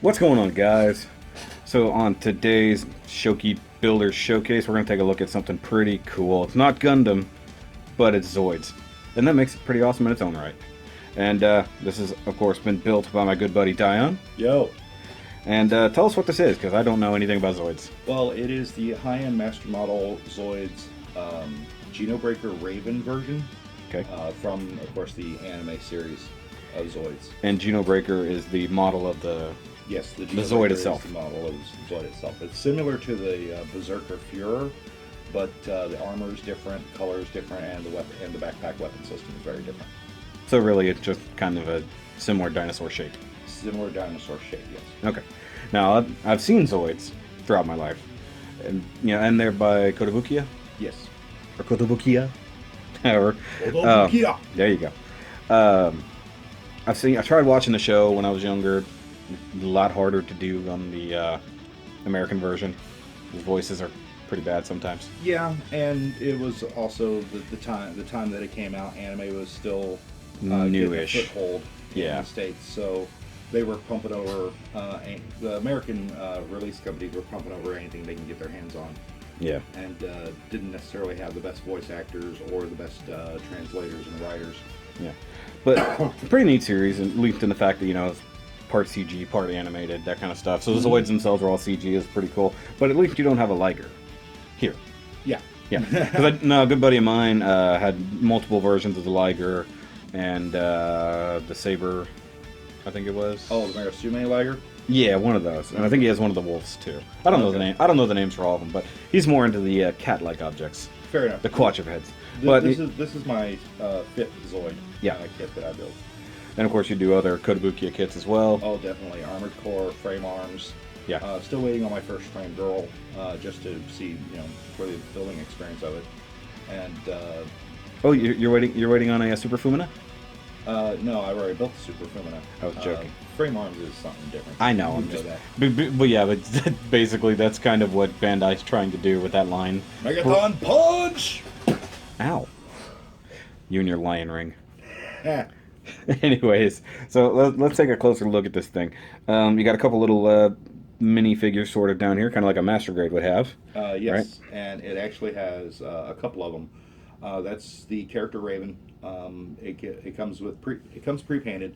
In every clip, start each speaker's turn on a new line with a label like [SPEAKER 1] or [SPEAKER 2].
[SPEAKER 1] What's going on, guys? So on today's SHOKY Builder Showcase, we're going to take a look at something pretty cool. It's not Gundam, but it's Zoids. And that makes it pretty awesome in its own right. And this has, of course, been built by my good buddy Dion.
[SPEAKER 2] Yo.
[SPEAKER 1] And tell us what this is, because I don't know anything about Zoids.
[SPEAKER 2] Well, it is the high-end Master Model Zoids Geno Breaker Raven version.
[SPEAKER 1] Okay.
[SPEAKER 2] From, of course, the anime series of Zoids.
[SPEAKER 1] And Geno Breaker is the model of the...
[SPEAKER 2] Yes, the
[SPEAKER 1] Zoid itself.
[SPEAKER 2] Is the model of the Zoid itself. It's similar to the Berserker Führer, but the armor is different, color is different, and the weapon and the backpack weapon system is very different.
[SPEAKER 1] So really, it's just kind of a similar dinosaur shape.
[SPEAKER 2] Similar dinosaur shape, yes.
[SPEAKER 1] Okay. Now I've seen Zoids throughout my life, and and they're by Kotobukiya.
[SPEAKER 2] Yes.
[SPEAKER 1] Or Kotobukiya. Or
[SPEAKER 2] Kotobukiya.
[SPEAKER 1] There you go. I tried watching the show when I was younger. A lot harder to do on the American version. The voices are pretty bad sometimes.
[SPEAKER 2] Yeah, and it was also the time that it came out. Anime was still
[SPEAKER 1] newish
[SPEAKER 2] getting a foothold in the States, so they were pumping over. The American release companies were pumping over anything they can get their hands on.
[SPEAKER 1] Yeah.
[SPEAKER 2] And didn't necessarily have the best voice actors or the best translators and writers.
[SPEAKER 1] Yeah, but pretty neat series, and linked in the fact that it's part CG, part animated, that kind of stuff. So the Zoids themselves are all CG, is pretty cool. But at least you don't have a Liger here.
[SPEAKER 2] Yeah.
[SPEAKER 1] Yeah. Because a good buddy of mine had multiple versions of the Liger and the Saber, I think it was.
[SPEAKER 2] Oh, the Marisume Liger?
[SPEAKER 1] Yeah, one of those. And I think he has one of the wolves too. I don't know the name. I don't know the names for all of them, but he's more into the cat-like objects.
[SPEAKER 2] Fair enough.
[SPEAKER 1] The quadrupeds.
[SPEAKER 2] This is my fifth Zoid kit that I built.
[SPEAKER 1] And of course you do other Kotobukiya kits as well.
[SPEAKER 2] Oh, definitely. Armored core, frame arms.
[SPEAKER 1] Yeah.
[SPEAKER 2] Still waiting on my first frame girl, just to see, for the building experience of it. And
[SPEAKER 1] oh, you're waiting on a Super Fumina?
[SPEAKER 2] no, I already built the Super Fumina.
[SPEAKER 1] I was joking.
[SPEAKER 2] Frame arms is something different.
[SPEAKER 1] I know. But yeah, but basically that's kind of what Bandai's trying to do with that line.
[SPEAKER 2] Megaton Punch!
[SPEAKER 1] Ow. You and your lion ring. Anyways, so let's take a closer look at this thing. You got a couple little mini figures sort of down here, kind of like a Master Grade would have.
[SPEAKER 2] Yes,
[SPEAKER 1] right?
[SPEAKER 2] And it actually has a couple of them. That's the character Raven. It comes pre-painted,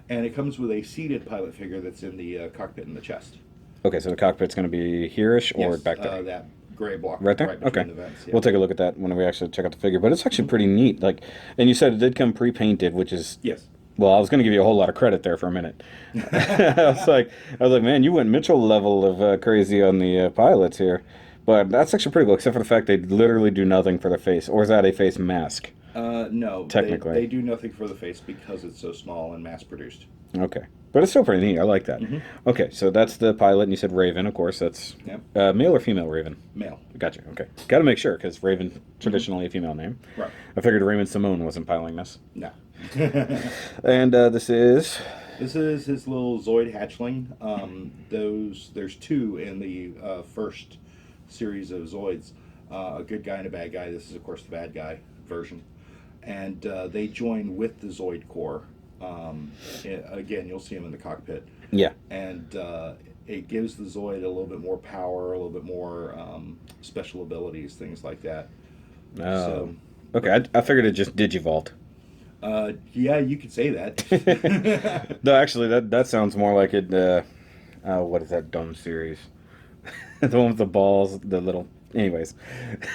[SPEAKER 2] and it comes with a seated pilot figure that's in the cockpit in the chest.
[SPEAKER 1] Okay, so the cockpit's going to be here-ish or back there?
[SPEAKER 2] That gray block
[SPEAKER 1] right there.
[SPEAKER 2] Between
[SPEAKER 1] okay,
[SPEAKER 2] the vents, yeah.
[SPEAKER 1] We'll take a look at that when we actually check out the figure. But it's actually pretty neat. And you said it did come pre-painted, which is
[SPEAKER 2] yes.
[SPEAKER 1] Well, I was going to give you a whole lot of credit there for a minute. I was like, man, you went Mitchell level of crazy on the pilots here. But that's actually pretty cool, except for the fact they literally do nothing for the face. Or is that a face mask?
[SPEAKER 2] No.
[SPEAKER 1] Technically.
[SPEAKER 2] They do nothing for the face because it's so small and mass-produced.
[SPEAKER 1] Okay. But it's still pretty neat. I like that.
[SPEAKER 2] Mm-hmm.
[SPEAKER 1] Okay, so that's the pilot, and you said Raven, of course. That's male or female Raven?
[SPEAKER 2] Male.
[SPEAKER 1] Gotcha. Okay. Got to make sure, because Raven, traditionally a female name.
[SPEAKER 2] Right.
[SPEAKER 1] I figured Raymond Simone wasn't piloting this.
[SPEAKER 2] No.
[SPEAKER 1] And this is...
[SPEAKER 2] This is his little Zoid hatchling. There's two in the first series of Zoids. A good guy and a bad guy. This is, of course, the bad guy version. And they join with the Zoid core. Again, you'll see him in the cockpit.
[SPEAKER 1] Yeah.
[SPEAKER 2] And it gives the Zoid a little bit more power, a little bit more special abilities, things like that.
[SPEAKER 1] So, okay, I figured it just Digivolved.
[SPEAKER 2] Yeah, you could say that.
[SPEAKER 1] No, actually, that sounds more like it. What is that dumb series? The one with the balls, the little. Anyways,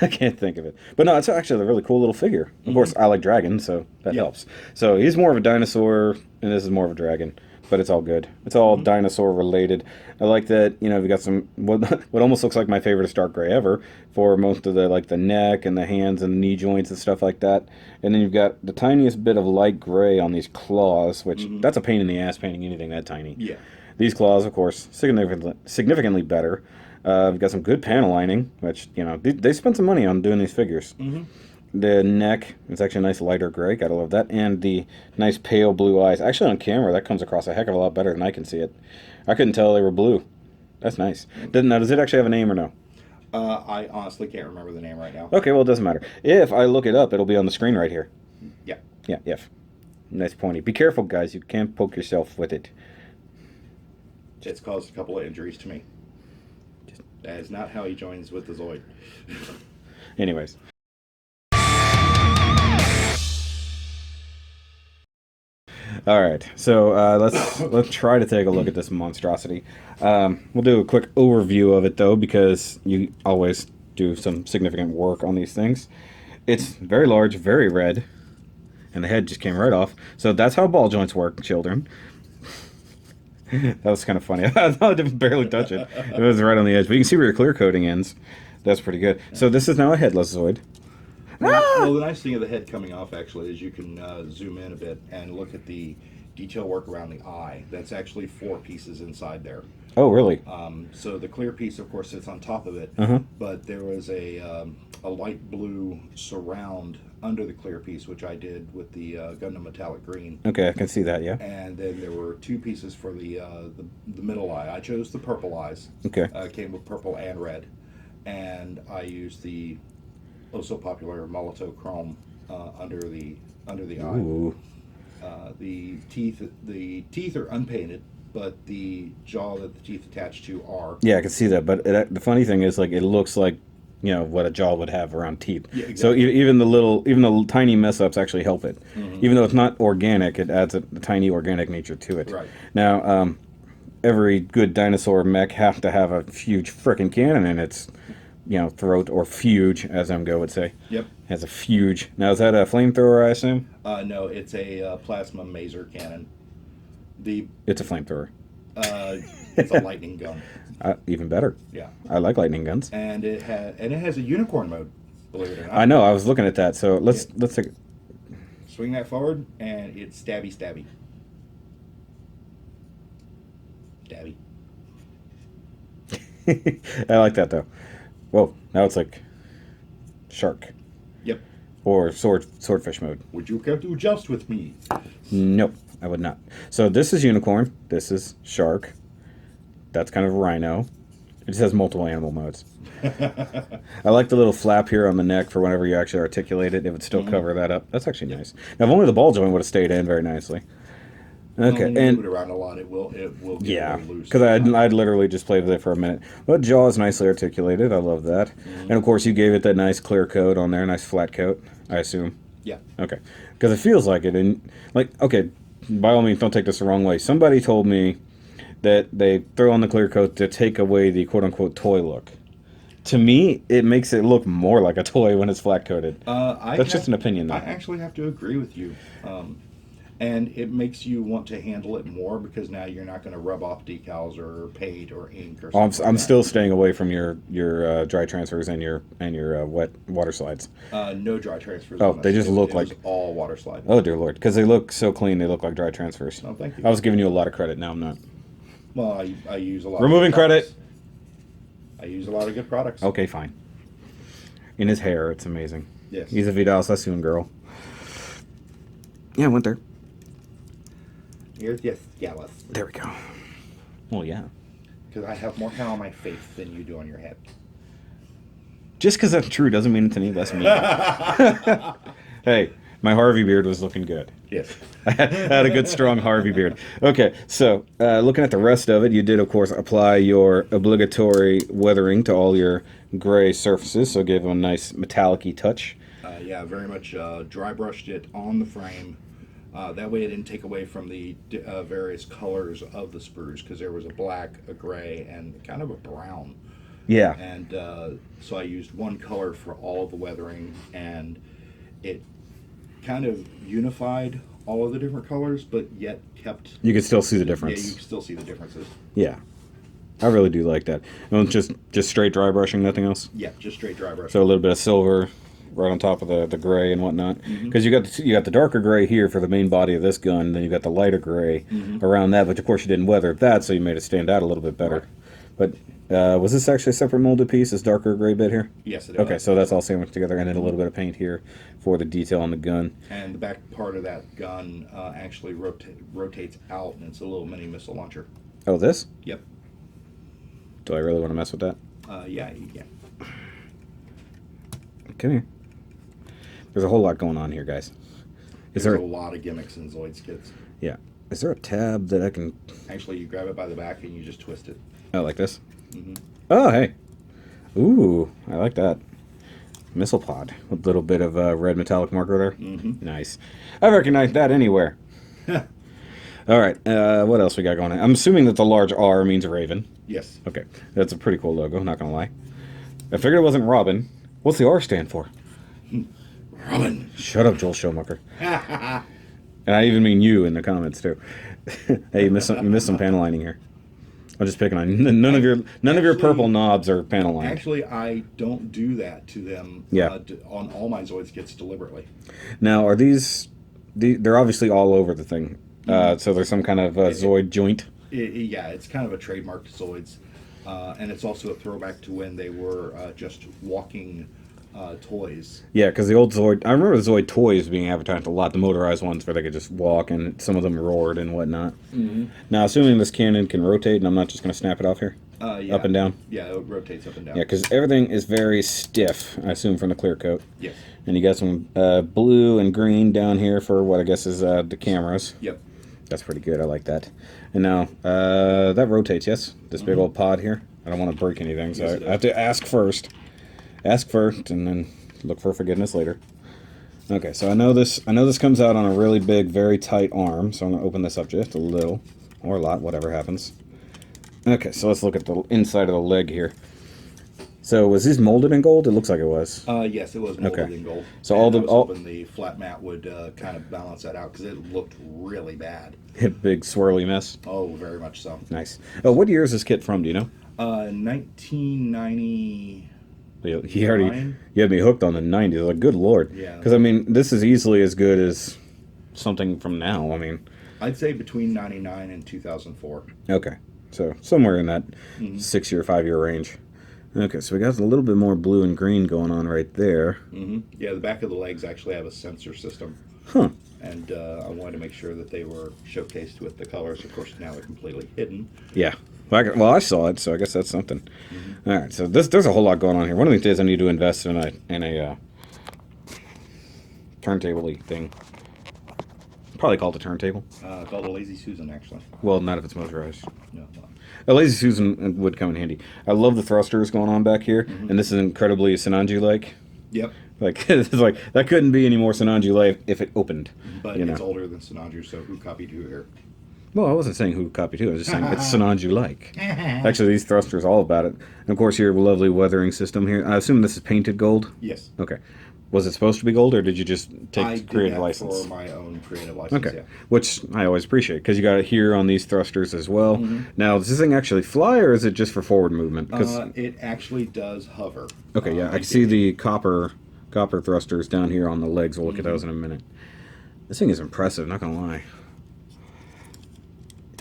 [SPEAKER 1] I can't think of it. But no, it's actually a really cool little figure. Of course, I like dragons, so that helps. So he's more of a dinosaur, and this is more of a dragon. But it's all good. It's all dinosaur related. I like that. We got some what almost looks like my favorite of Stark Gray ever for most of the neck and the hands and the knee joints and stuff like that. And then you've got the tiniest bit of light gray on these claws, which that's a pain in the ass painting anything that tiny.
[SPEAKER 2] Yeah.
[SPEAKER 1] These claws, of course, significantly better. We've got some good panel lining, which they spent some money on doing these figures. The neck, it's actually a nice lighter gray, gotta love that. And the nice pale blue eyes. Actually on camera, that comes across a heck of a lot better than I can see it. I couldn't tell they were blue. That's nice. Now, does it actually have a name or no?
[SPEAKER 2] I honestly can't remember the name right now.
[SPEAKER 1] Okay, well, it doesn't matter. If I look it up, it'll be on the screen right here.
[SPEAKER 2] Yeah.
[SPEAKER 1] Yeah, if. Nice pointy. Be careful, guys. You can't poke yourself with it.
[SPEAKER 2] It's caused a couple of injuries to me. That is not how he joins with the Zoid.
[SPEAKER 1] Anyways. All right, so let's try to take a look at this monstrosity. We'll do a quick overview of it though, because you always do some significant work on these things. It's very large, very red, and the head just came right off. So that's how ball joints work, children. That was kind of funny. I thought I didn't barely touch it. It was right on the edge, but you can see where your clear coating ends. That's pretty good. So this is now a headless Zoid.
[SPEAKER 2] Well, the nice thing of the head coming off actually is you can zoom in a bit and look at the detail work around the eye. That's actually 4 pieces inside there.
[SPEAKER 1] Oh, really?
[SPEAKER 2] So the clear piece, of course, sits on top of it, but there was a light blue surround under the clear piece, which I did with the Gundam Metallic Green.
[SPEAKER 1] Okay, I can see that, yeah.
[SPEAKER 2] And then there were 2 pieces for the middle eye. I chose the purple eyes.
[SPEAKER 1] Okay.
[SPEAKER 2] It came with purple and red. And I used the so popular Molotov Chrome under the eye.
[SPEAKER 1] Ooh.
[SPEAKER 2] The teeth are unpainted, but the jaw that the teeth attach to are.
[SPEAKER 1] Yeah, I can see that. But the funny thing is, like, it looks like, you know, what a jaw would have around teeth.
[SPEAKER 2] Yeah, exactly.
[SPEAKER 1] So even the tiny mess ups actually help it. Even though it's not organic, it adds a tiny organic nature to it.
[SPEAKER 2] Right.
[SPEAKER 1] Now, every good dinosaur mech have to have a huge frickin' cannon in its, you know, throat, or fuge, as MGO would say.
[SPEAKER 2] Yep.
[SPEAKER 1] Has a fuge. Now, is that a flamethrower, I assume?
[SPEAKER 2] No, it's a plasma maser cannon.
[SPEAKER 1] It's a flamethrower.
[SPEAKER 2] It's a lightning gun.
[SPEAKER 1] Even better.
[SPEAKER 2] Yeah.
[SPEAKER 1] I like lightning guns.
[SPEAKER 2] And it has a unicorn mode. Believe it or not.
[SPEAKER 1] I know. I was looking at that. So let's take.
[SPEAKER 2] Swing that forward, and it's stabby, stabby. Stabby.
[SPEAKER 1] I like that though. Whoa! Now it's like shark.
[SPEAKER 2] Yep.
[SPEAKER 1] Or swordfish mode.
[SPEAKER 2] Would you care to joust with me?
[SPEAKER 1] Nope, I would not. So this is unicorn. This is shark. That's kind of rhino. It just has multiple animal modes. I like the little flap here on the neck for whenever you actually articulate it. It would still cover that up. That's actually nice. Now, if only the ball joint would have stayed in very nicely. Okay,
[SPEAKER 2] When you
[SPEAKER 1] and
[SPEAKER 2] move it around a lot, it will get
[SPEAKER 1] yeah,
[SPEAKER 2] very loose.
[SPEAKER 1] because I'd literally just played with it for a minute. But jaw is nicely articulated. I love that. And of course, you gave it that nice clear coat on there, nice flat coat, I assume.
[SPEAKER 2] Yeah.
[SPEAKER 1] Okay, because it feels like it. And like, okay, by all means, don't take this the wrong way. Somebody told me that they throw on the clear coat to take away the quote-unquote toy look. To me, it makes it look more like a toy when it's flat coated. That's just an opinion, though.
[SPEAKER 2] I actually have to agree with you. And it makes you want to handle it more because now you're not going to rub off decals or paint or ink or something.
[SPEAKER 1] I'm still staying away from your dry transfers and your wet water slides.
[SPEAKER 2] No dry transfers.
[SPEAKER 1] Oh,
[SPEAKER 2] on
[SPEAKER 1] they
[SPEAKER 2] this.
[SPEAKER 1] just look
[SPEAKER 2] it
[SPEAKER 1] like
[SPEAKER 2] was all water slide.
[SPEAKER 1] Oh dear Lord, because they look so clean. They look like dry transfers.
[SPEAKER 2] Oh, thank you.
[SPEAKER 1] I was giving you a lot of credit. Now I'm not.
[SPEAKER 2] Well, I use a lot.
[SPEAKER 1] Removing
[SPEAKER 2] of good
[SPEAKER 1] credit.
[SPEAKER 2] products. I use a lot of good products.
[SPEAKER 1] Okay, fine. In his hair, it's amazing.
[SPEAKER 2] Yes.
[SPEAKER 1] He's a Vidal Sassoon girl. Yeah, I went there.
[SPEAKER 2] You're just jealous.
[SPEAKER 1] There we go. Well, yeah.
[SPEAKER 2] Because I have more hair on my face than you do on your head.
[SPEAKER 1] Just because that's true doesn't mean it's any less mean. Hey, my Harvey beard was looking good.
[SPEAKER 2] Yes.
[SPEAKER 1] I had a good, strong Harvey beard. Okay, so looking at the rest of it, you did, of course, apply your obligatory weathering to all your gray surfaces, so give them a nice metallic-y touch.
[SPEAKER 2] Yeah, very much dry brushed it on the frame. That way it didn't take away from the various colors of the sprues, because there was a black, a gray, and kind of a brown.
[SPEAKER 1] Yeah.
[SPEAKER 2] And so I used one color for all of the weathering, and it kind of unified all of the different colors, but yet kept...
[SPEAKER 1] You can still see the
[SPEAKER 2] Yeah,
[SPEAKER 1] difference.
[SPEAKER 2] you can still see the differences.
[SPEAKER 1] Yeah. I really do like that. And just straight dry brushing, nothing else?
[SPEAKER 2] Yeah, just straight dry brush.
[SPEAKER 1] So a little bit of silver right on top of the gray and whatnot. Because you got the darker gray here for the main body of this gun, then you got the lighter gray around that, but of course you didn't weather that, so you made it stand out a little bit better. But was this actually a separate molded piece, this darker gray bit here?
[SPEAKER 2] Yes, it is.
[SPEAKER 1] Okay, so that's all sandwiched together, and then a little bit of paint here for the detail on the gun.
[SPEAKER 2] And the back part of that gun actually rotates out, and it's a little mini missile launcher.
[SPEAKER 1] Oh, this?
[SPEAKER 2] Yep.
[SPEAKER 1] Do I really want to mess with that?
[SPEAKER 2] Yeah, you can.
[SPEAKER 1] Come here. There's a whole lot going on here, guys. Is
[SPEAKER 2] There's
[SPEAKER 1] there
[SPEAKER 2] a lot of gimmicks in Zoid's kits.
[SPEAKER 1] Yeah. Is there a tab that I can...
[SPEAKER 2] Actually, you grab it by the back and you just twist it.
[SPEAKER 1] Oh, like this?
[SPEAKER 2] Mm-hmm.
[SPEAKER 1] Oh, hey. Ooh, I like that. Missile pod with a little bit of red metallic marker there.
[SPEAKER 2] Mm-hmm.
[SPEAKER 1] Nice. I recognize that anywhere. All right. What else we got going on? I'm assuming that the large R means Raven.
[SPEAKER 2] Yes.
[SPEAKER 1] Okay. That's a pretty cool logo, not going to lie. I figured it wasn't Robin. What's the R stand for?
[SPEAKER 2] Robin.
[SPEAKER 1] Shut up, Joel Schumacher. And I even mean you in the comments, too. Hey, you missed some panel lining here. I'm just picking on none of your purple knobs are panel lined.
[SPEAKER 2] Actually, I don't do that to them.
[SPEAKER 1] Yeah.
[SPEAKER 2] On all my Zoids kits deliberately.
[SPEAKER 1] Now, are these? They're obviously all over the thing. So there's some kind of Zoid joint.
[SPEAKER 2] Yeah, it's kind of a trademark to Zoids, and it's also a throwback to when they were just walking toys.
[SPEAKER 1] Yeah, because the old Zoid, I remember the Zoid toys being advertised a lot, the motorized ones where they could just walk, and some of them roared and whatnot.
[SPEAKER 2] Mm-hmm.
[SPEAKER 1] Now, assuming this cannon can rotate, and I'm not just going to snap it off here,
[SPEAKER 2] Yeah.
[SPEAKER 1] up and down.
[SPEAKER 2] Yeah, it rotates up and down.
[SPEAKER 1] Yeah, because everything is very stiff, I assume, from the clear coat.
[SPEAKER 2] Yes.
[SPEAKER 1] And you got some blue and green down here for what I guess is the cameras.
[SPEAKER 2] Yep.
[SPEAKER 1] That's pretty good. I like that. And now, that rotates, yes? This big old pod here. I don't want to break anything, so
[SPEAKER 2] Yes,
[SPEAKER 1] I have to ask first. Ask first, and then look for forgiveness later. Okay, so I know this comes out on a really big, very tight arm, so I'm going to open this up just a little, or a lot, whatever happens. Okay, so let's look at the inside of the leg here. So was this molded in gold? It looks like it was.
[SPEAKER 2] Yes, it was molded in gold.
[SPEAKER 1] So
[SPEAKER 2] and I was hoping the flat mat would kind of balance that out because it looked really bad.
[SPEAKER 1] Big swirly mess.
[SPEAKER 2] Oh, very much so.
[SPEAKER 1] Nice. Oh, what year is this kit from? Do you know?
[SPEAKER 2] 1990.
[SPEAKER 1] You had me hooked on the 90s. Like, good lord.
[SPEAKER 2] Yeah.
[SPEAKER 1] Because I mean, this is easily as good as something from now. I mean,
[SPEAKER 2] I'd say between 99 and 2004.
[SPEAKER 1] Okay, so somewhere in that 6-year, 5-year range. Okay, so we got a little bit more blue and green going on right there.
[SPEAKER 2] Mm-hmm. Yeah, the back of the legs actually have a sensor system.
[SPEAKER 1] Huh.
[SPEAKER 2] And I wanted to make sure that they were showcased with the colors. Of course, now they're completely hidden.
[SPEAKER 1] Yeah. Well, I saw it, so I guess that's something. Mm-hmm. All right, so there's a whole lot going on here. One of these days, I need to invest in a turntable-y thing. Probably called a turntable.
[SPEAKER 2] Called a Lazy Susan, actually.
[SPEAKER 1] Well, not if it's motorized.
[SPEAKER 2] No.
[SPEAKER 1] A Lazy Susan would come in handy. I love the thrusters going on back here, and this is incredibly Sinanju-like.
[SPEAKER 2] Yep.
[SPEAKER 1] Like, it's like, that couldn't be any more Sinanju-like if it opened.
[SPEAKER 2] But it's older than Sinanju, so who copied who here?
[SPEAKER 1] Well, I wasn't saying who copied who. I was just saying it's Sinanju-like. Actually, these thrusters are all about it. And, of course, your lovely weathering system here. I assume this is painted gold?
[SPEAKER 2] Yes.
[SPEAKER 1] Okay. Was it supposed to be gold, or did you just take creative license?
[SPEAKER 2] I did that for my own creative license,
[SPEAKER 1] Okay.
[SPEAKER 2] yeah.
[SPEAKER 1] Which I always appreciate, because you got it here on these thrusters as well. Now, does this thing actually fly, or is it just for forward movement?
[SPEAKER 2] It actually does hover.
[SPEAKER 1] Okay, yeah, I can see the copper thrusters down here on the legs. We'll look at those in a minute. This thing is impressive, not gonna lie.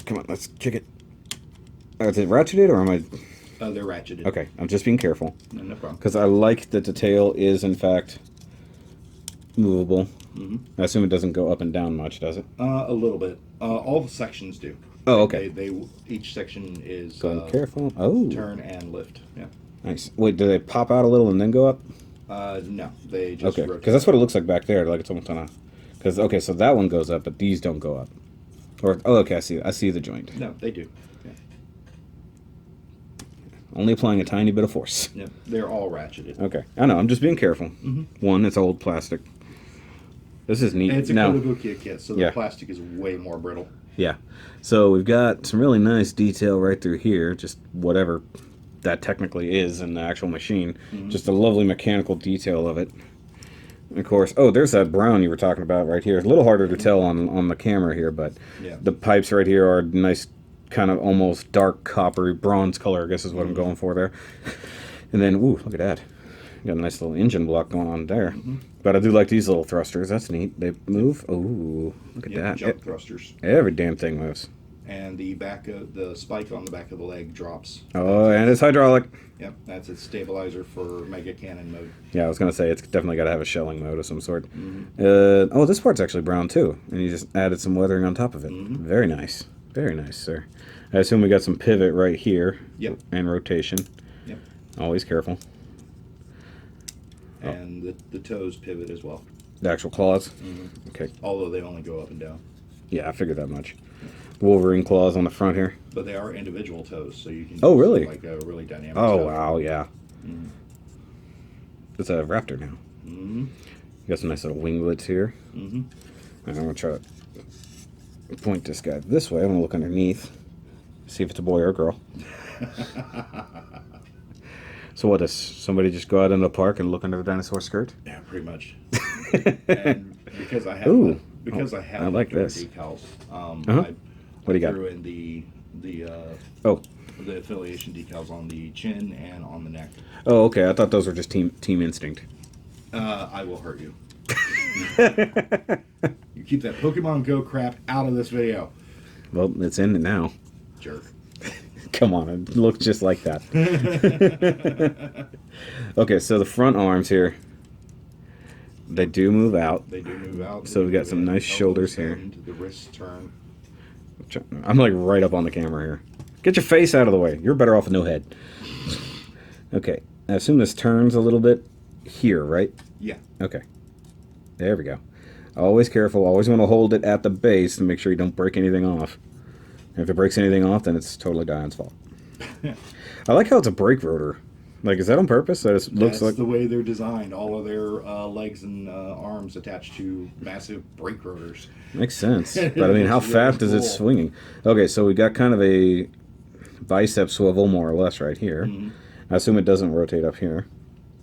[SPEAKER 1] Come on, let's kick it. Is it ratcheted, or am I...
[SPEAKER 2] They're ratcheted.
[SPEAKER 1] Okay, I'm just being careful.
[SPEAKER 2] No problem.
[SPEAKER 1] Because I like that the tail is, in fact, movable. I assume it doesn't go up and down much, does it?
[SPEAKER 2] A little bit. All the sections do.
[SPEAKER 1] Oh, okay.
[SPEAKER 2] Each section is
[SPEAKER 1] Careful. Oh.
[SPEAKER 2] turn and lift. Yeah.
[SPEAKER 1] Nice. Wait, do they pop out a little and then go up?
[SPEAKER 2] No, they just
[SPEAKER 1] Okay,
[SPEAKER 2] rotate.
[SPEAKER 1] because that's what it looks like back there. Like it's almost on a... Because, okay, so that one goes up, but these don't go up. Or, oh, okay, I see the joint.
[SPEAKER 2] No, they do. Yeah.
[SPEAKER 1] Only applying a tiny bit of force.
[SPEAKER 2] Yeah, they're all ratcheted.
[SPEAKER 1] Okay, I know, I'm just being careful. One, it's old plastic. This is neat.
[SPEAKER 2] And it's a
[SPEAKER 1] now,
[SPEAKER 2] Kotobukiya kit, so the
[SPEAKER 1] Yeah.
[SPEAKER 2] plastic is way more brittle.
[SPEAKER 1] Yeah. So we've got some really nice detail right through here, just whatever that technically is in the actual machine. Just a lovely mechanical detail of it. And of course, oh, there's that brown you were talking about right here. It's a little harder to tell on the camera here, but
[SPEAKER 2] Yeah.
[SPEAKER 1] the pipes right here are nice, kind of almost dark coppery bronze color, I guess is what I'm going for there. And then, ooh, look at that. You got a nice little engine block going on there. But I do like these little thrusters. That's neat. They move. Ooh, look at that.
[SPEAKER 2] Jump thrusters.
[SPEAKER 1] Every damn thing moves.
[SPEAKER 2] And the back of the spike on the back of the leg drops.
[SPEAKER 1] Oh, and it's hydraulic.
[SPEAKER 2] Yep, that's its stabilizer for mega cannon mode.
[SPEAKER 1] Yeah, I was going to say, it's definitely got to have a shelling mode of some sort. Oh, this part's actually brown, too. And you just added some weathering on top of it. Very nice. Very nice, sir. I assume we got some pivot right here.
[SPEAKER 2] Yep.
[SPEAKER 1] And rotation.
[SPEAKER 2] Yep.
[SPEAKER 1] Always careful.
[SPEAKER 2] And the toes pivot as well.
[SPEAKER 1] The actual claws?
[SPEAKER 2] Mm-hmm.
[SPEAKER 1] Okay.
[SPEAKER 2] Although they only go up and down.
[SPEAKER 1] Yeah, I figured that much. Wolverine claws on the front here.
[SPEAKER 2] But they are individual toes, so you can
[SPEAKER 1] Oh,
[SPEAKER 2] use
[SPEAKER 1] really?
[SPEAKER 2] like a really dynamic
[SPEAKER 1] Oh,
[SPEAKER 2] toe.
[SPEAKER 1] wow, yeah.
[SPEAKER 2] Mm-hmm.
[SPEAKER 1] It's a raptor now.
[SPEAKER 2] Mm-hmm.
[SPEAKER 1] You got some nice little winglets here.
[SPEAKER 2] Mm-hmm.
[SPEAKER 1] And I'm going to try to point this guy this way. I'm going to look underneath. See if it's a boy or a girl. So what, does somebody just go out in the park and look under the dinosaur skirt?
[SPEAKER 2] Yeah, pretty much. And because I have
[SPEAKER 1] Ooh.
[SPEAKER 2] I
[SPEAKER 1] like this.
[SPEAKER 2] decals,
[SPEAKER 1] Uh-huh. What do you got?
[SPEAKER 2] threw in the
[SPEAKER 1] Oh.
[SPEAKER 2] the affiliation decals on the chin and on the neck.
[SPEAKER 1] Oh, okay. I thought those were just Team Instinct.
[SPEAKER 2] I will hurt you. You keep that Pokemon Go crap out of this video.
[SPEAKER 1] Well, it's in it now.
[SPEAKER 2] Jerk.
[SPEAKER 1] Come on, it looks just like that. Okay, so the front arms here, they do move out.
[SPEAKER 2] They do move out.
[SPEAKER 1] So we got some nice shoulders here.
[SPEAKER 2] The wrists turn.
[SPEAKER 1] I'm like right up on the camera here. Get your face out of the way. You're better off with no head. Okay, I assume this turns a little bit here, right?
[SPEAKER 2] Yeah.
[SPEAKER 1] Okay. There we go. Always careful. Always want to hold it at the base to make sure you don't break anything off. And if it breaks anything off, then it's totally Dion's fault. I like how it's a brake rotor. Like, is that on purpose? That it looks
[SPEAKER 2] That's
[SPEAKER 1] like
[SPEAKER 2] the way they're designed. All of their legs and arms attached to massive brake rotors.
[SPEAKER 1] Makes sense. But I mean, how
[SPEAKER 2] It's
[SPEAKER 1] fast
[SPEAKER 2] really
[SPEAKER 1] is it
[SPEAKER 2] cool.
[SPEAKER 1] swinging? Okay, so we got kind of a bicep swivel, more or less, right here.
[SPEAKER 2] Mm-hmm.
[SPEAKER 1] I assume it doesn't rotate up here.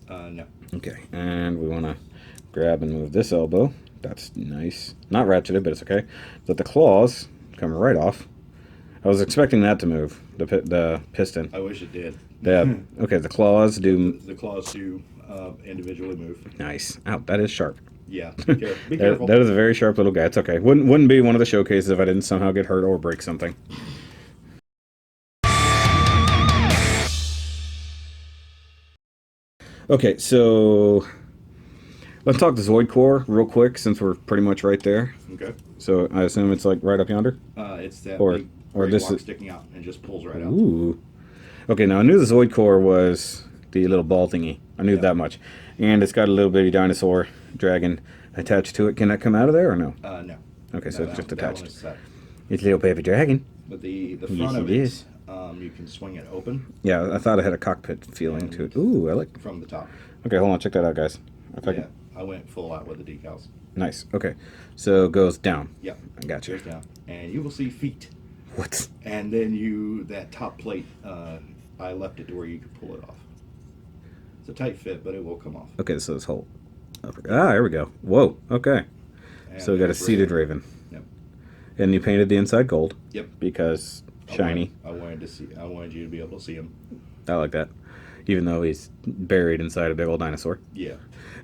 [SPEAKER 2] No.
[SPEAKER 1] Okay, and we want to grab and move this elbow. That's nice. Not ratcheted, but it's okay. But the claws come right off. I was expecting that to move, the piston.
[SPEAKER 2] I wish it did.
[SPEAKER 1] Yeah. Okay, the claws do...
[SPEAKER 2] The claws do individually move.
[SPEAKER 1] Nice. Ow, that is sharp.
[SPEAKER 2] Yeah. Be careful.
[SPEAKER 1] That is a very sharp little guy. It's okay. Wouldn't be one of the showcases if I didn't somehow get hurt or break something. Okay, so let's talk the Zoid core real quick since we're pretty much right there.
[SPEAKER 2] Okay.
[SPEAKER 1] So I assume it's like right up yonder?
[SPEAKER 2] It's that
[SPEAKER 1] Or
[SPEAKER 2] big
[SPEAKER 1] this
[SPEAKER 2] block
[SPEAKER 1] is...
[SPEAKER 2] sticking out and just pulls right out.
[SPEAKER 1] Ooh. Okay, now I knew the Zoid core was the little ball thingy. I knew that much. And it's got a little bitty dinosaur dragon attached to it. Can that come out of there or no?
[SPEAKER 2] No.
[SPEAKER 1] Okay, so it's just
[SPEAKER 2] that
[SPEAKER 1] attached.
[SPEAKER 2] one is set.
[SPEAKER 1] It's a little baby dragon.
[SPEAKER 2] But the
[SPEAKER 1] Yes,
[SPEAKER 2] front of
[SPEAKER 1] it
[SPEAKER 2] it,
[SPEAKER 1] is.
[SPEAKER 2] you can swing it open
[SPEAKER 1] Yeah, I thought it had a cockpit feeling to it. Ooh, I like...
[SPEAKER 2] from the top.
[SPEAKER 1] Okay, hold on. Check that out, guys. If I
[SPEAKER 2] Yeah,
[SPEAKER 1] can...
[SPEAKER 2] I went full out with the decals.
[SPEAKER 1] Nice. Okay, so it goes down.
[SPEAKER 2] Yep.
[SPEAKER 1] I got you.
[SPEAKER 2] Goes down, and you will see feet.
[SPEAKER 1] What?
[SPEAKER 2] And then that top plate, I left it to where you could pull it off. It's a tight fit, but it will come off.
[SPEAKER 1] Okay, so this whole... there we go. Whoa, okay.
[SPEAKER 2] And
[SPEAKER 1] So we got a
[SPEAKER 2] there's
[SPEAKER 1] seated Raven.
[SPEAKER 2] Yep.
[SPEAKER 1] And you painted the inside gold.
[SPEAKER 2] Yep.
[SPEAKER 1] Because shiny.
[SPEAKER 2] I wanted you to be able to see him.
[SPEAKER 1] I like that. Even though he's buried inside a big old dinosaur.
[SPEAKER 2] Yeah.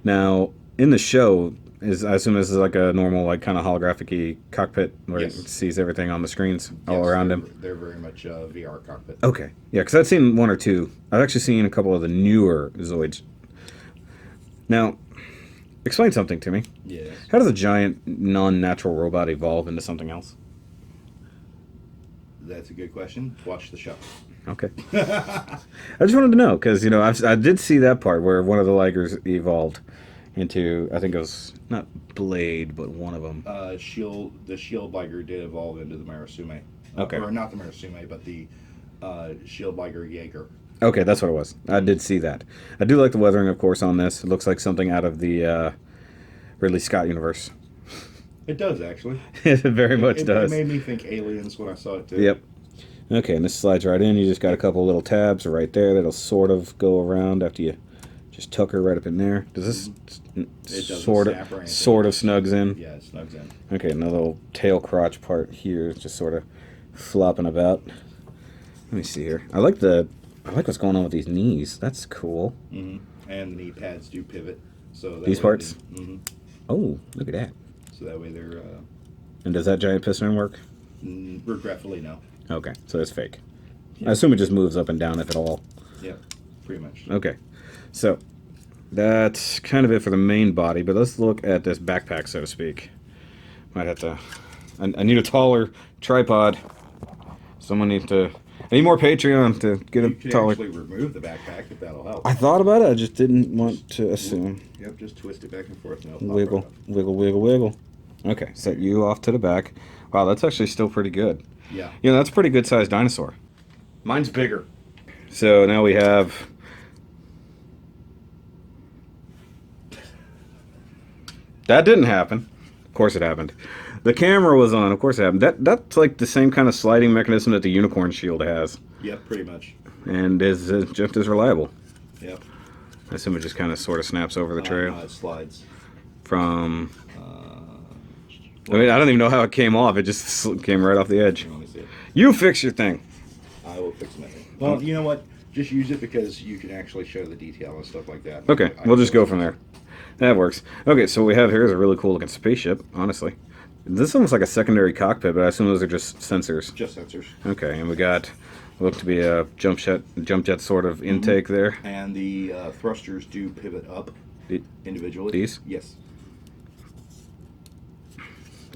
[SPEAKER 1] Now, in the show, I assume this is like a normal, like kind of holographic-y cockpit where
[SPEAKER 2] Yes.
[SPEAKER 1] it sees everything on the screens all
[SPEAKER 2] Yes,
[SPEAKER 1] around
[SPEAKER 2] they're-
[SPEAKER 1] him.
[SPEAKER 2] They're very much VR cockpit.
[SPEAKER 1] Okay. Yeah, because I've seen one or two. I've actually seen a couple of the newer Zoids. Now, explain something to me.
[SPEAKER 2] Yes.
[SPEAKER 1] How does a giant, non-natural robot evolve into something else?
[SPEAKER 2] That's a good question. Watch the show.
[SPEAKER 1] Okay. I just wanted to know, because, you know, I did see that part where one of the Ligers evolved into, I think it was, not Blade, but one of them.
[SPEAKER 2] The Shield Liger did evolve into the Marasume.
[SPEAKER 1] Okay.
[SPEAKER 2] Or not the Marasume, but the Shield Liger Jaeger.
[SPEAKER 1] Okay, that's what it was. I did see that. I do like the weathering, of course, on this. It looks like something out of the Ridley Scott universe.
[SPEAKER 2] It does, actually.
[SPEAKER 1] It very much does.
[SPEAKER 2] It made me think Aliens when I saw it, too.
[SPEAKER 1] Yep. Okay, and this slides right in. You just got a couple little tabs right there that'll sort of go around after you just tuck her right up in there. Does this
[SPEAKER 2] doesn't
[SPEAKER 1] sort
[SPEAKER 2] snap or
[SPEAKER 1] of
[SPEAKER 2] anything.
[SPEAKER 1] snugs in?
[SPEAKER 2] Yeah, it snugs in.
[SPEAKER 1] Okay, another little tail crotch part here is just sort of flopping about. Let me see here. I like what's going on with these knees. That's cool.
[SPEAKER 2] Mm-hmm. And the knee pads do pivot. So that
[SPEAKER 1] These
[SPEAKER 2] way
[SPEAKER 1] parts?
[SPEAKER 2] Mm-hmm.
[SPEAKER 1] Oh, look at that.
[SPEAKER 2] So that way they're...
[SPEAKER 1] And does that giant piston work?
[SPEAKER 2] regretfully, no.
[SPEAKER 1] Okay, so it's fake.
[SPEAKER 2] Yeah.
[SPEAKER 1] I assume it just moves up and down if at all.
[SPEAKER 2] Yeah, pretty much.
[SPEAKER 1] Okay, so that's kind of it for the main body, but let's look at this backpack, so to speak. Might have to... I need a taller tripod. Someone needs to... Any more Patreon to get
[SPEAKER 2] You
[SPEAKER 1] a
[SPEAKER 2] could
[SPEAKER 1] taller?
[SPEAKER 2] actually remove the backpack if that'll help.
[SPEAKER 1] I thought about it. I just didn't want to assume.
[SPEAKER 2] Yep, just twist it back and forth and it'll pop
[SPEAKER 1] Wiggle,
[SPEAKER 2] right up.
[SPEAKER 1] wiggle, wiggle, wiggle. Okay, set you off to the back. Wow, that's actually still pretty good.
[SPEAKER 2] Yeah.
[SPEAKER 1] You know, that's a pretty good sized dinosaur. Mine's bigger. So now we have... That didn't happen. Of course it happened. The camera was on. Of course it happened. That's like the same kind of sliding mechanism that the unicorn shield has.
[SPEAKER 2] Yep, pretty much.
[SPEAKER 1] And is just as reliable.
[SPEAKER 2] Yep.
[SPEAKER 1] I assume it just kind of sort of snaps over the trail.
[SPEAKER 2] No, it slides.
[SPEAKER 1] From... I mean, I don't even know how it came off. It just came right off the edge.
[SPEAKER 2] Let me see it.
[SPEAKER 1] You fix your thing.
[SPEAKER 2] I will fix my thing. Well, you know what? Just use it because you can actually show the detail and stuff like that.
[SPEAKER 1] Okay, we'll just go from there. That works. Okay, so what we have here is a really cool looking spaceship, honestly. This is almost like a secondary cockpit, but I assume those are just sensors.
[SPEAKER 2] Just sensors.
[SPEAKER 1] Okay, and we got look to be a jump jet sort of intake there.
[SPEAKER 2] And the thrusters do pivot up individually.
[SPEAKER 1] These?
[SPEAKER 2] Yes.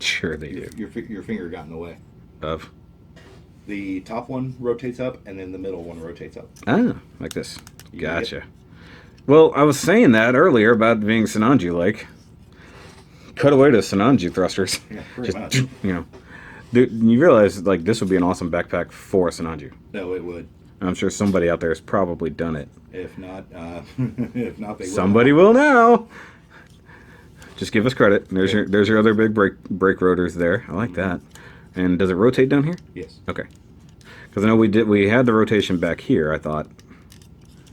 [SPEAKER 1] Sure they do.
[SPEAKER 2] Your finger got in the way.
[SPEAKER 1] Of?
[SPEAKER 2] The top one rotates up, and then the middle one rotates up.
[SPEAKER 1] Ah, like this. Gotcha. Well, I was saying that earlier about being Sinanju-like. Cut away to Sinanju thrusters.
[SPEAKER 2] Yeah, pretty much.
[SPEAKER 1] You know. Dude, you realize, like, this would be an awesome backpack for a Sinanju.
[SPEAKER 2] No, it would.
[SPEAKER 1] I'm sure somebody out there has probably done it.
[SPEAKER 2] If not, if not, they will.
[SPEAKER 1] Somebody will now. Just give us credit. There's your other big brake rotors there. I like that. And does it rotate down here?
[SPEAKER 2] Yes.
[SPEAKER 1] Okay. Because I know we had the rotation back here, I thought.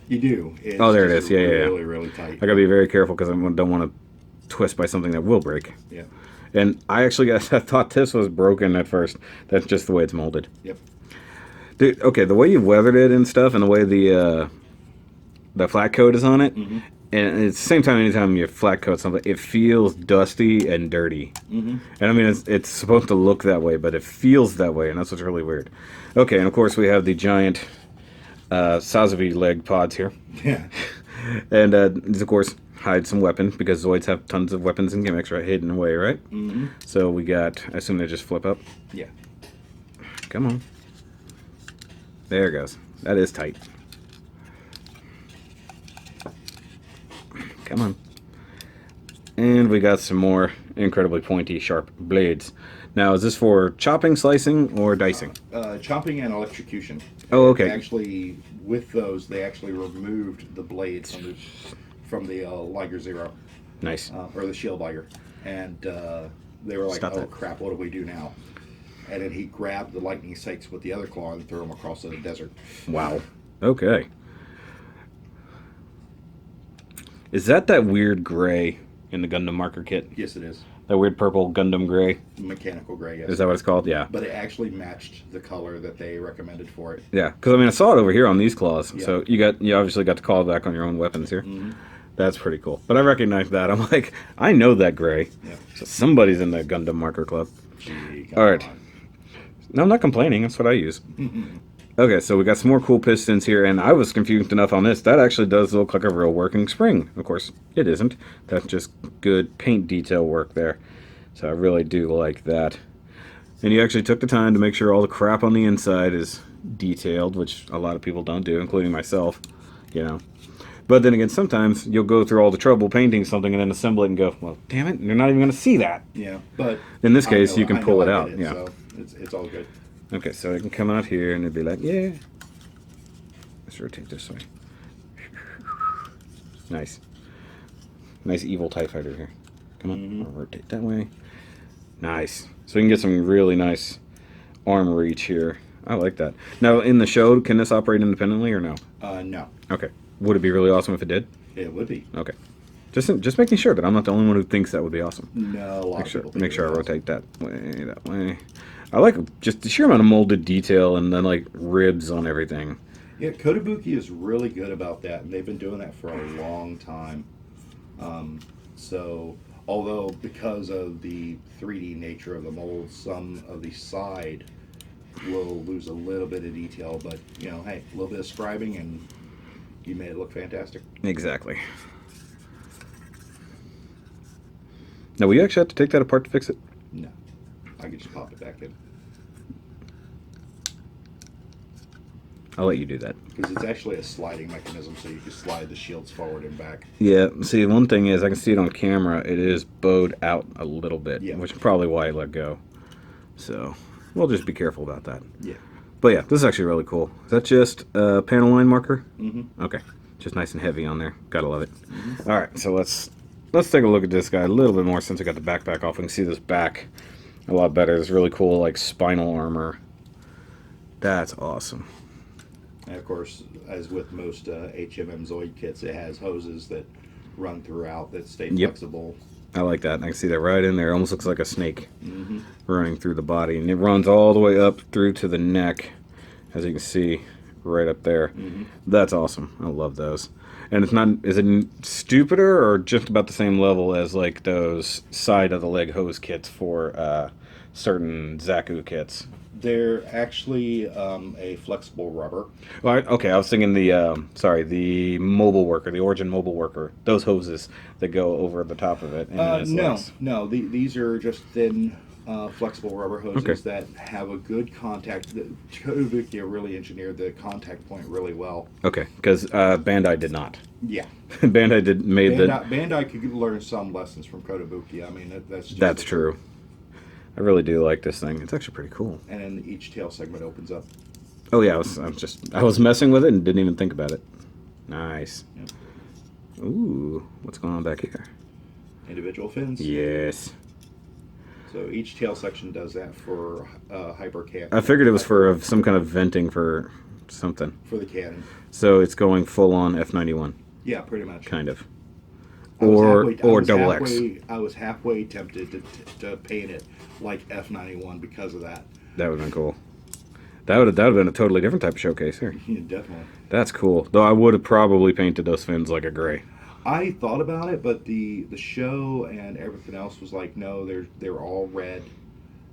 [SPEAKER 2] You do. It's
[SPEAKER 1] Oh, there it
[SPEAKER 2] just
[SPEAKER 1] is. Yeah,
[SPEAKER 2] really, really tight.
[SPEAKER 1] I gotta be very careful because I don't want to twist by something that will break.
[SPEAKER 2] Yeah.
[SPEAKER 1] And I thought this was broken at first. That's just the way it's molded.
[SPEAKER 2] Yep.
[SPEAKER 1] Dude, okay, the way you've weathered it and stuff, and the way the flat coat is on it, and at the same time, anytime you flat coat something, it feels dusty and dirty. And I mean, it's supposed to look that way, but it feels that way, and that's what's really weird. Okay, and of course we have the giant Sazavi leg pods here.
[SPEAKER 2] Yeah.
[SPEAKER 1] And these, of course, hide some weapon, because Zoids have tons of weapons and gimmicks, right, hidden away, right? So we got, I assume they just flip up.
[SPEAKER 2] Yeah.
[SPEAKER 1] Come on. There it goes. That is tight. Come on. And we got some more incredibly pointy, sharp blades. Now, is this for chopping, slicing, or dicing?
[SPEAKER 2] Chopping and electrocution.
[SPEAKER 1] Oh, okay.
[SPEAKER 2] Actually, with those, they actually removed the blades from the Liger Zero.
[SPEAKER 1] Nice.
[SPEAKER 2] Or the Shield Liger. And they were like,
[SPEAKER 1] Stop
[SPEAKER 2] oh
[SPEAKER 1] that.
[SPEAKER 2] crap, what do we do now? And then he grabbed the lightning stakes with the other claw and threw them across the desert.
[SPEAKER 1] Wow. Okay. Is that weird gray in the Gundam marker kit?
[SPEAKER 2] Yes, it is.
[SPEAKER 1] That weird purple Gundam gray?
[SPEAKER 2] Mechanical gray, yes.
[SPEAKER 1] Is that what it's called? Yeah.
[SPEAKER 2] But it actually matched the color that they recommended for it.
[SPEAKER 1] Yeah, because I mean, I saw it over here on these claws.
[SPEAKER 2] Yeah.
[SPEAKER 1] So you obviously got to call back on your own weapons here. That's pretty cool. But I recognize that. I'm like, I know that gray.
[SPEAKER 2] Yeah.
[SPEAKER 1] So somebody's in the Gundam marker club.
[SPEAKER 2] Gee,
[SPEAKER 1] All right.
[SPEAKER 2] on.
[SPEAKER 1] No, I'm not complaining. That's what I use. Okay, so we got some more cool pistons here, and I was confused enough on this. That actually does look like a real working spring. Of course, it isn't. That's just good paint detail work there. So I really do like that. And you actually took the time to make sure all the crap on the inside is detailed, which a lot of people don't do, including myself, you know. But then again, sometimes you'll go through all the trouble painting something and then assemble it and go, well, damn it, you're not even going to see that.
[SPEAKER 2] Yeah, but
[SPEAKER 1] In this case, you
[SPEAKER 2] I
[SPEAKER 1] can
[SPEAKER 2] know
[SPEAKER 1] pull it
[SPEAKER 2] I
[SPEAKER 1] out.
[SPEAKER 2] did
[SPEAKER 1] Yeah.
[SPEAKER 2] So it's all good.
[SPEAKER 1] Okay, so it can come out here and it'd be like, yeah. Let's rotate this way. Nice. Nice evil TIE fighter here. Come on, I'll rotate that way. Nice. So we can get some really nice arm reach here. I like that. Now, in the show, can this operate independently or no?
[SPEAKER 2] No,
[SPEAKER 1] Okay. Would it be really awesome if it did?
[SPEAKER 2] it would be.
[SPEAKER 1] Okay. Just making sure that I'm not the only one who thinks that would be awesome.
[SPEAKER 2] No, a lot of people think
[SPEAKER 1] Make sure I
[SPEAKER 2] it is.
[SPEAKER 1] rotate that way. I like just the sheer amount of molded detail and then like ribs on everything.
[SPEAKER 2] Yeah, Kotobukiya is really good about that, and they've been doing that for a long time. So, although because of the 3D nature of the mold, some of the side will lose a little bit of detail, but you know, hey, a little bit of scribing and you made it look fantastic.
[SPEAKER 1] Exactly. Now, will you actually have to take that apart to fix it?
[SPEAKER 2] No, I could just pop it back in.
[SPEAKER 1] I'll let you do that.
[SPEAKER 2] Because it's actually a sliding mechanism, so you can slide the shields forward and back.
[SPEAKER 1] Yeah, see, one thing is, I can see it on camera, it is bowed out a little bit,
[SPEAKER 2] Yeah.
[SPEAKER 1] which is probably why I let go. So, we'll just be careful about that.
[SPEAKER 2] Yeah.
[SPEAKER 1] But yeah, this is actually really cool. Is that just a panel line marker?
[SPEAKER 2] Mm-hmm.
[SPEAKER 1] Okay. Just nice and heavy on there. Gotta love it. Mm-hmm. All right, so let's take a look at this guy a little bit more since I got the backpack off. We can see this back a lot better. It's really cool, like, spinal armor. That's awesome.
[SPEAKER 2] And of course, as with most HMM-Zoid kits, it has hoses that run throughout that stay flexible.
[SPEAKER 1] I like that. I can see that right in there. Almost looks like a snake running through the body. And it runs all the way up through to the neck, as you can see right up there. That's awesome. I love those. And it's not, is it stupider or just about the same level as like those side of the leg hose kits for certain Zaku kits?
[SPEAKER 2] They're actually a flexible rubber.
[SPEAKER 1] Well, okay, I was thinking the mobile worker, the Origin mobile worker, those hoses that go over the top of it.
[SPEAKER 2] No. These are just thin, flexible rubber hoses that have a good contact. Kotobukiya really engineered the contact point really well.
[SPEAKER 1] Okay, because Bandai did not.
[SPEAKER 2] Yeah.
[SPEAKER 1] Bandai
[SPEAKER 2] could learn some lessons from Kotobukiya. I mean,
[SPEAKER 1] that's true. I really do like this thing. It's actually pretty cool.
[SPEAKER 2] And then each tail segment opens up.
[SPEAKER 1] Oh yeah, I was messing with it and didn't even think about it. Nice. Yep. Ooh, what's going on back here?
[SPEAKER 2] Individual fins.
[SPEAKER 1] Yes.
[SPEAKER 2] So each tail section does that for hyper cannon.
[SPEAKER 1] I figured it was for some kind of venting for something.
[SPEAKER 2] For the cannon.
[SPEAKER 1] So it's going full on F91.
[SPEAKER 2] Yeah, pretty much.
[SPEAKER 1] Kind of. Or double X.
[SPEAKER 2] I was halfway tempted to paint it like F91 because of that.
[SPEAKER 1] That would have been cool. That would have been a totally different type of showcase here.
[SPEAKER 2] Yeah, definitely.
[SPEAKER 1] That's cool. Though I would have probably painted those fins like a gray.
[SPEAKER 2] I thought about it, but the show and everything else was like, no, they're all red,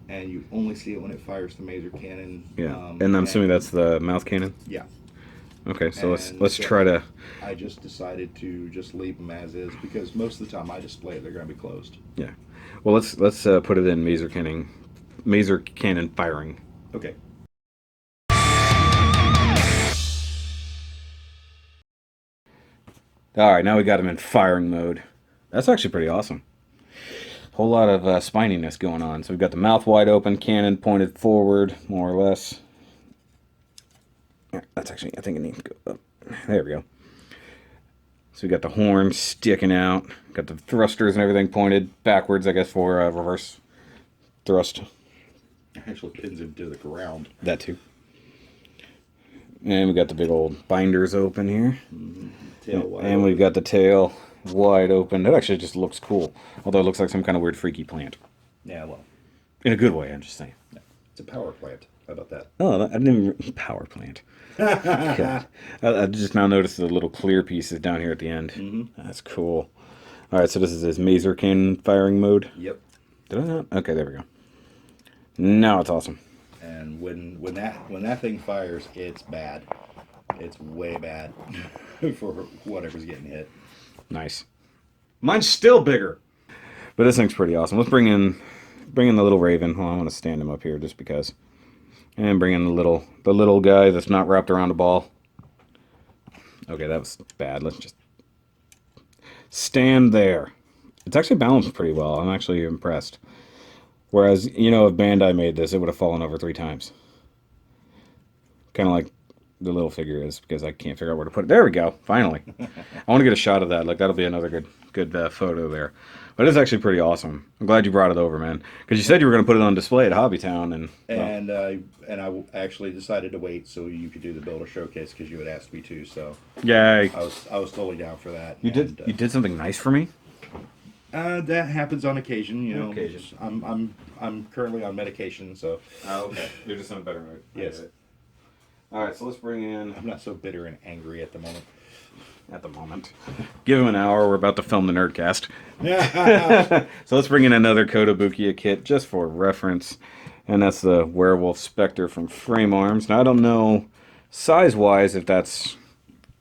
[SPEAKER 2] and you only see it when it fires the maser cannon.
[SPEAKER 1] Yeah, and I'm assuming that's the mouth cannon.
[SPEAKER 2] Yeah.
[SPEAKER 1] Okay, so let's try to.
[SPEAKER 2] I just decided to just leave them as is because most of the time I display it, they're going to be closed.
[SPEAKER 1] Yeah. Well, let's put it in maser cannon firing.
[SPEAKER 2] Okay.
[SPEAKER 1] All right, now we got him in firing mode. That's actually pretty awesome. Whole lot of spininess going on. So we've got the mouth wide open, cannon pointed forward, more or less. That's actually, I think it needs to go up. There we go. So we got the horn sticking out. Got the thrusters and everything pointed backwards, I guess, for reverse thrust.
[SPEAKER 2] Actually pins him to the ground.
[SPEAKER 1] That too. And we got the big old binders open here.
[SPEAKER 2] Tail wide
[SPEAKER 1] and we've got the tail wide open. That actually just looks cool. Although it looks like some kind of weird freaky plant.
[SPEAKER 2] Yeah, well.
[SPEAKER 1] In a good way, I'm just saying.
[SPEAKER 2] Yeah. It's a power plant. How about that?
[SPEAKER 1] Oh, I didn't even... Power plant. God. I just now noticed the little clear pieces down here at the end. That's cool. All right, so this is his maser cannon firing mode.
[SPEAKER 2] Yep.
[SPEAKER 1] Did I not? Okay, there we go. Now it's awesome.
[SPEAKER 2] And when that thing fires, it's bad. It's way bad for whatever's getting hit.
[SPEAKER 1] Nice. Mine's still bigger. But this thing's pretty awesome. Let's bring in the little Raven. Well, I'm going to stand him up here just because. And bring in the little guy that's not wrapped around a ball. Okay, that was bad. Let's just stand there. It's actually balanced pretty well. I'm actually impressed. Whereas, you know, if Bandai made this, it would have fallen over 3 times. Kind of like the little figure is, because I can't figure out where to put it. There we go, finally. I want to get a shot of that. Like, that'll be another good photo there. But it's actually pretty awesome. I'm glad you brought it over, man. Because you said you were going to put it on display at Hobbytown. And
[SPEAKER 2] I actually decided to wait so you could do the builder showcase because you had asked me to. So
[SPEAKER 1] yay.
[SPEAKER 2] I was totally down for that.
[SPEAKER 1] You did something nice for me?
[SPEAKER 2] That happens on occasion, you know.
[SPEAKER 1] Occasion.
[SPEAKER 2] I'm currently on medication, so.
[SPEAKER 1] Oh, okay. You're just in a better mood.
[SPEAKER 2] Yes.
[SPEAKER 1] All right, so let's bring in.
[SPEAKER 2] I'm not so bitter and angry at the moment.
[SPEAKER 1] Give him an hour. We're about to film the Nerdcast. So let's bring in another Kotobukiya kit just for reference. And that's the Werewolf Spectre from Frame Arms. Now, I don't know size-wise if that's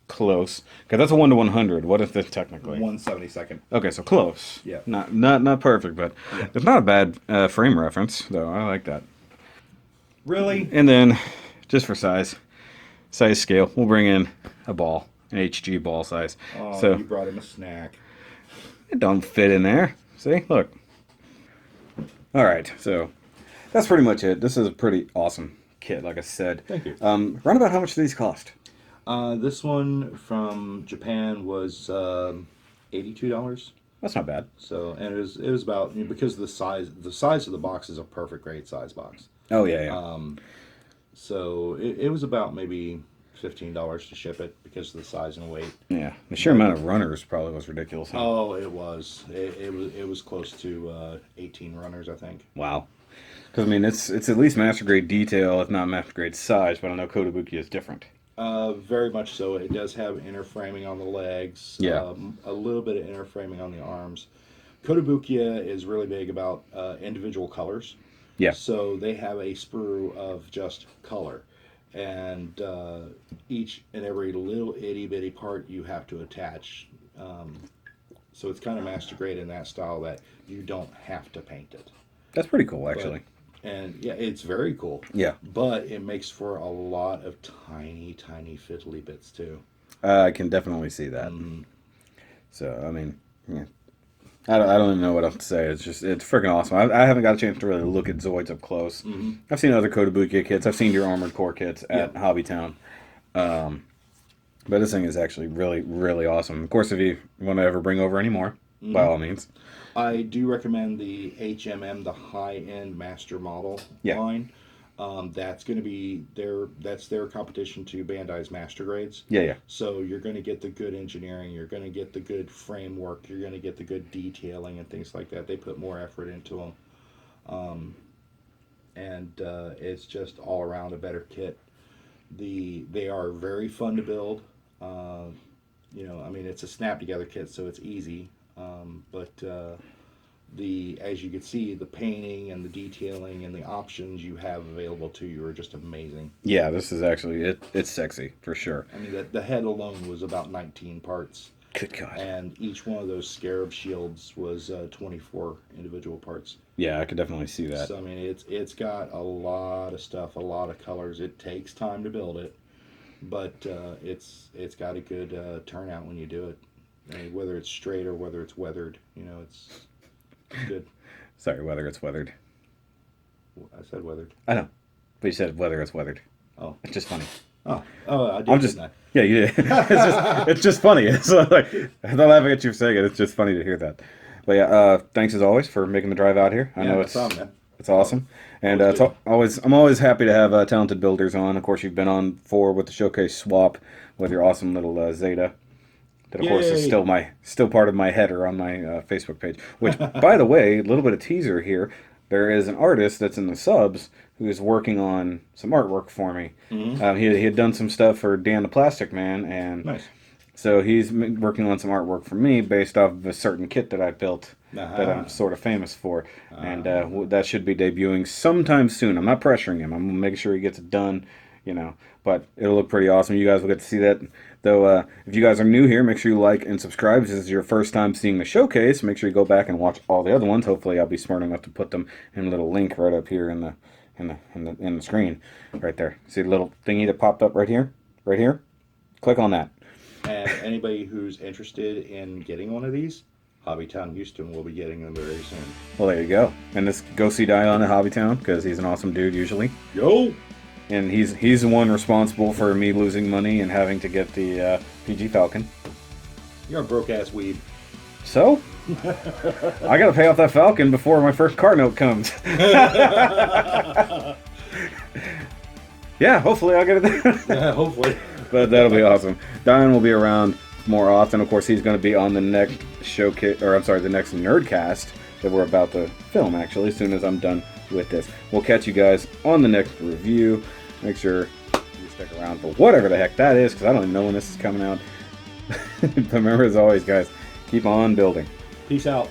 [SPEAKER 1] close. Because that's a 1:100. What is this technically?
[SPEAKER 2] 1/72.
[SPEAKER 1] Okay, so close.
[SPEAKER 2] Yeah.
[SPEAKER 1] Not perfect, but it's not a bad frame reference, though. I like that.
[SPEAKER 2] Really?
[SPEAKER 1] And then, just for size, size scale. We'll bring in a ball, an HG ball size.
[SPEAKER 2] Oh,
[SPEAKER 1] so
[SPEAKER 2] you brought him a snack.
[SPEAKER 1] it don't fit in there. See, look. All right, so that's pretty much it. This is a pretty awesome kit, like I said.
[SPEAKER 2] Thank you.
[SPEAKER 1] Round about how much do these cost?
[SPEAKER 2] This one from Japan was $82.
[SPEAKER 1] That's not bad.
[SPEAKER 2] So, and it was about, because of the size of the box is a perfect grade size box.
[SPEAKER 1] Oh yeah.
[SPEAKER 2] So it was about maybe $15 to ship it because of the size and weight.
[SPEAKER 1] Yeah, the sheer amount of runners probably was ridiculous. Huh?
[SPEAKER 2] Oh, it was. It was close to 18 runners, I think.
[SPEAKER 1] Wow. Because I mean, it's at least master grade detail, if not master grade size. But I know Kotobukiya is different.
[SPEAKER 2] Very much so. It does have inner framing on the legs.
[SPEAKER 1] Yeah.
[SPEAKER 2] A little bit of inner framing on the arms. Kotobukiya is really big about individual colors.
[SPEAKER 1] Yeah.
[SPEAKER 2] So they have a sprue of just color. And each and every little itty bitty part you have to attach. So it's kind of master grade in that style that you don't have to paint it.
[SPEAKER 1] That's pretty cool, actually.
[SPEAKER 2] And yeah, it's very cool.
[SPEAKER 1] Yeah.
[SPEAKER 2] But it makes for a lot of tiny, tiny fiddly bits too.
[SPEAKER 1] I can definitely see that. So, I mean, yeah. I don't even know what else to say. It's freaking awesome. I haven't got a chance to really look at Zoids up close. I've seen other Kotobukiya kits. I've seen your Armored Core kits at Hobbytown. But this thing is actually really, really awesome. Of course, if you want to ever bring over any more, by all means.
[SPEAKER 2] I do recommend the HMM, the high-end master model line. That's going to be their competition to Bandai's master grades.
[SPEAKER 1] Yeah.
[SPEAKER 2] So you're going to get the good engineering, you're going to get the good framework, you're going to get the good detailing and things like that. They put more effort into them. It's just all around a better kit. They are very fun to build. I mean, it's a snap together kit, so it's easy. As you can see, the painting and the detailing and the options you have available to you are just amazing. Yeah,
[SPEAKER 1] this is actually it's sexy for sure.
[SPEAKER 2] I mean, the head alone was about 19 parts.
[SPEAKER 1] Good God.
[SPEAKER 2] And each one of those scarab shields was 24 individual parts.
[SPEAKER 1] Yeah, I could definitely see that.
[SPEAKER 2] So I mean, it's got a lot of stuff, a lot of colors. It takes time to build it, but it's got a good turnout when you do it. I mean, whether it's straight or whether it's weathered, it's good.
[SPEAKER 1] Sorry, whether it's weathered.
[SPEAKER 2] I said weathered.
[SPEAKER 1] I know, but you said whether it's weathered.
[SPEAKER 2] Oh,
[SPEAKER 1] it's just funny.
[SPEAKER 2] Oh, I did.
[SPEAKER 1] I'm just, yeah, you did. it's just funny. It's like I'm not laughing at you saying it. It's just funny to hear that. But yeah, thanks as always for making the drive out here. I know it's awesome, and I'm always happy to have talented builders on. Of course, you've been on before with the showcase swap with your awesome little Zeta. That of course is still part of my header on my Facebook page. Which, by the way, a little bit of teaser here. There is an artist that's in the subs who is working on some artwork for me. He had done some stuff for Dan the Plastic Man, and so he's working on some artwork for me based off of a certain kit that I built that I'm sort of famous for. And that should be debuting sometime soon. I'm not pressuring him. I'm making sure he gets it done, but it'll look pretty awesome. You guys will get to see that. Though, if you guys are new here, make sure you like and subscribe. If this is your first time seeing the showcase, make sure you go back and watch all the other ones. Hopefully, I'll be smart enough to put them in a little link right up here in the screen, right there. See the little thingy that popped up right here? Right here? Click on that.
[SPEAKER 2] And anybody who's interested in getting one of these, Hobbytown Houston will be getting them very soon.
[SPEAKER 1] Well, there you go. And go see Dion at Hobbytown, because he's an awesome dude usually.
[SPEAKER 2] Yo!
[SPEAKER 1] And he's the one responsible for me losing money and having to get the PG Falcon.
[SPEAKER 2] You're a broke-ass weed.
[SPEAKER 1] So? I gotta pay off that Falcon before my first car note comes. Yeah, hopefully I'll get it there.
[SPEAKER 2] Yeah, hopefully.
[SPEAKER 1] But that'll be awesome. Dion will be around more often. Of course, he's going to be on the next showcase, or I'm sorry, the next Nerdcast that we're about to film, actually, as soon as I'm done with this. We'll catch you guys on the next review. Make sure you stick around for whatever the heck that is, because I don't even know when this is coming out. But remember, as always, guys, keep on building.
[SPEAKER 2] Peace out.